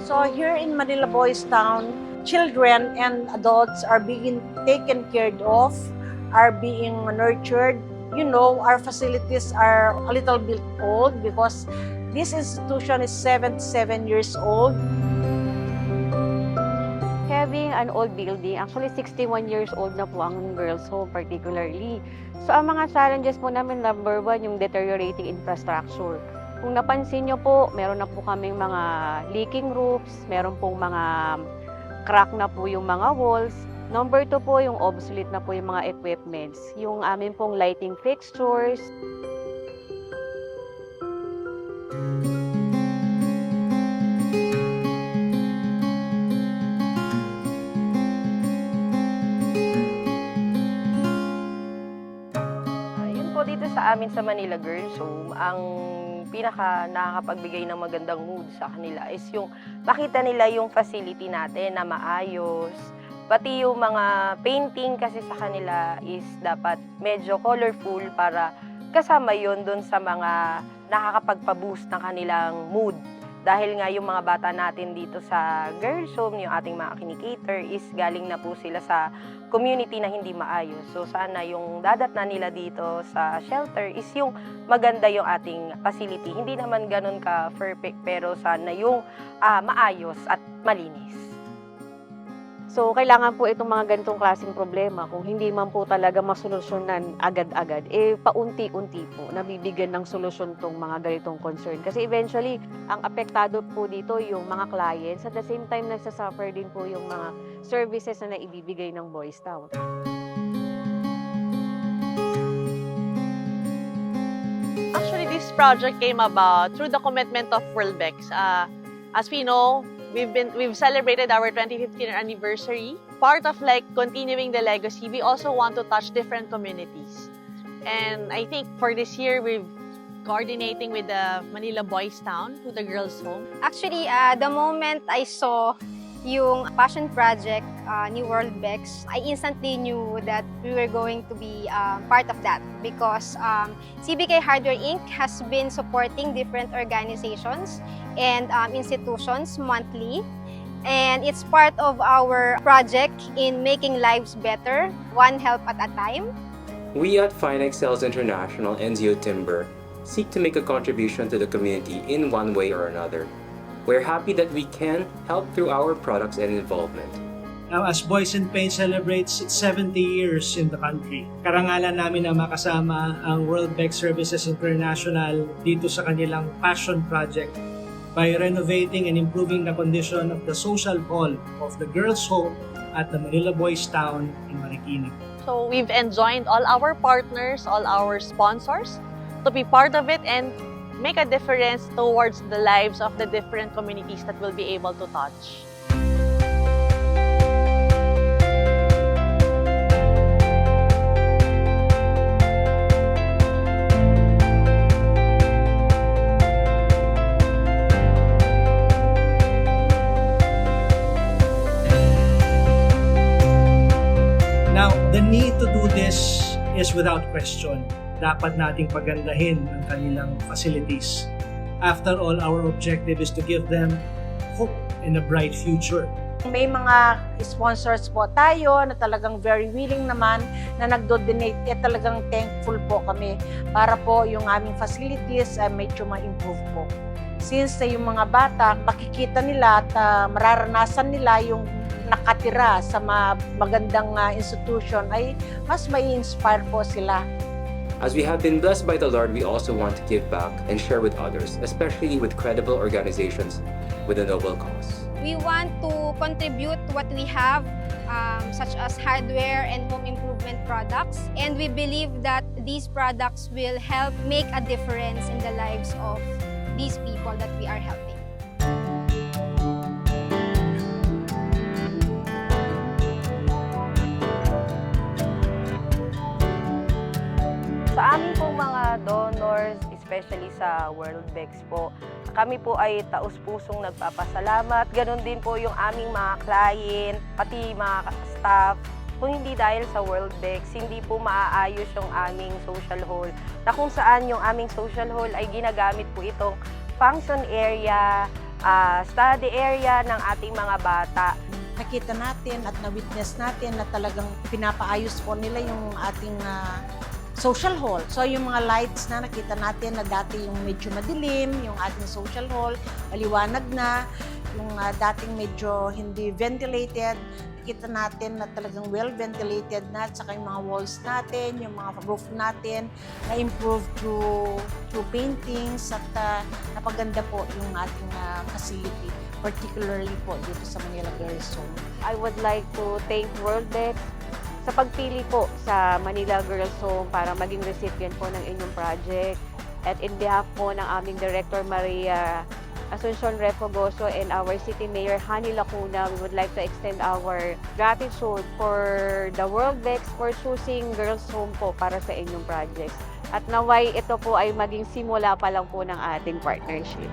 So here in Manila Boys Town, children and adults are being taken care of, are being nurtured. You know, our facilities are a little bit old because this institution is 77 years old. Having an old building, actually 61 years old na po ang girls home particularly. So ang mga challenges po namin, number one, yung deteriorating infrastructure. Kung napansin nyo po, meron na po kaming mga leaking roofs, meron pong mga crack na po yung mga walls. Number two po, yung obsolete na po yung mga equipments. Yung amin pong lighting fixtures. Yun po dito sa amin sa Manila Girls Home, ang pinaka nakakapagbigay ng magandang mood sa kanila is yung makita nila yung facility natin na maayos. Pati yung mga painting kasi sa kanila is dapat medyo colorful para kasama yun dun sa mga nakakapagpa-boost ng kanilang mood. Dahil nga yung mga bata natin dito sa Girls Home, yung ating mga kinikater is galing na po sila sa community na hindi maayos. So sana yung dadatnan nila dito sa shelter is yung maganda yung ating facility. Hindi naman ganun ka-perfect pero sana yung maayos at malinis. So, kailangan po itong mga ganitong klaseng problema, kung hindi man po talaga masolusyonan agad-agad, paunti-unti po nabibigyan ng solusyon tong mga ganitong concern. Kasi eventually, ang apektado po dito yung mga clients, at the same time, nagsasuffer din po yung mga services na naibibigay ng Boys Town. Actually, this project came about through the commitment of Worldbex. As we know, we've celebrated our 25th year anniversary. Part of like continuing the legacy, we also want to touch different communities. And I think for this year, we've coordinating with the Manila Boys Town to the Girls Home. Actually, the moment I saw yung passion project ni Worldbex, I instantly knew that we were going to be part of that because CBK Hardware Inc. has been supporting different organizations and institutions monthly. And it's part of our project in making lives better, one help at a time. We at FineXcells International and Zio Timber seek to make a contribution to the community in one way or another. We're happy that we can help through our products and involvement. Now, as Boys in Pain celebrates its 70 years in the country, karangalan namin na makasama ang Worldbex Services International dito sa kanilang passion project by renovating and improving the condition of the social hall of the Girls Home at the Manila Boys Town in Marikina. So we've enjoined all our partners, all our sponsors to be part of it and make a difference towards the lives of the different communities that we'll be able to touch. Now, the need to do this is without question. Dapat nating pagandahin ang kanilang facilities. After all, our objective is to give them hope and a bright future. May mga sponsors po tayo na talagang very willing naman na nagdo-donate. Talagang thankful po kami para po yung aming facilities ay medyo ma-improve po. Since yung mga bata, makikita nila at mararanasan nila yung nakatira sa magandang institution ay mas mai-inspire po sila. As we have been blessed by the Lord, we also want to give back and share with others, especially with credible organizations with a noble cause. We want to contribute what we have, such as hardware and home improvement products. And we believe that these products will help make a difference in the lives of these people that we are helping. Sa amin pong mga donors, especially sa Worldbex po, kami po ay taus-pusong nagpapasalamat. Ganon din po yung aming mga client, pati mga staff. Kung hindi dahil sa Worldbex, hindi po maaayos yung aming social hall. Na kung saan yung aming social hall ay ginagamit po itong function area, study area ng ating mga bata. Nakita natin at na-witness natin na talagang pinapaayos po nila yung ating social hall. So yung mga lights na nakita natin na dati yung medyo madilim, yung ating social hall, maliwanag na, yung dating medyo hindi ventilated, nakita natin na talagang well-ventilated na, at saka yung mga walls natin, yung mga roof natin, na-improve through paintings, at napaganda po yung ating facility, particularly po dito sa Manila Girls Home. I would like to thank Worldbex sa pagpili po sa Manila Girls Home para maging recipient po ng inyong project. At in behalf po ng aming Director Maria Asuncion Refogoso and our City Mayor Hani Lacuna, we would like to extend our gratitude for the Worldbex for choosing Girls Home po para sa inyong projects. At naway ito po ay maging simula pa lang po ng ating partnership.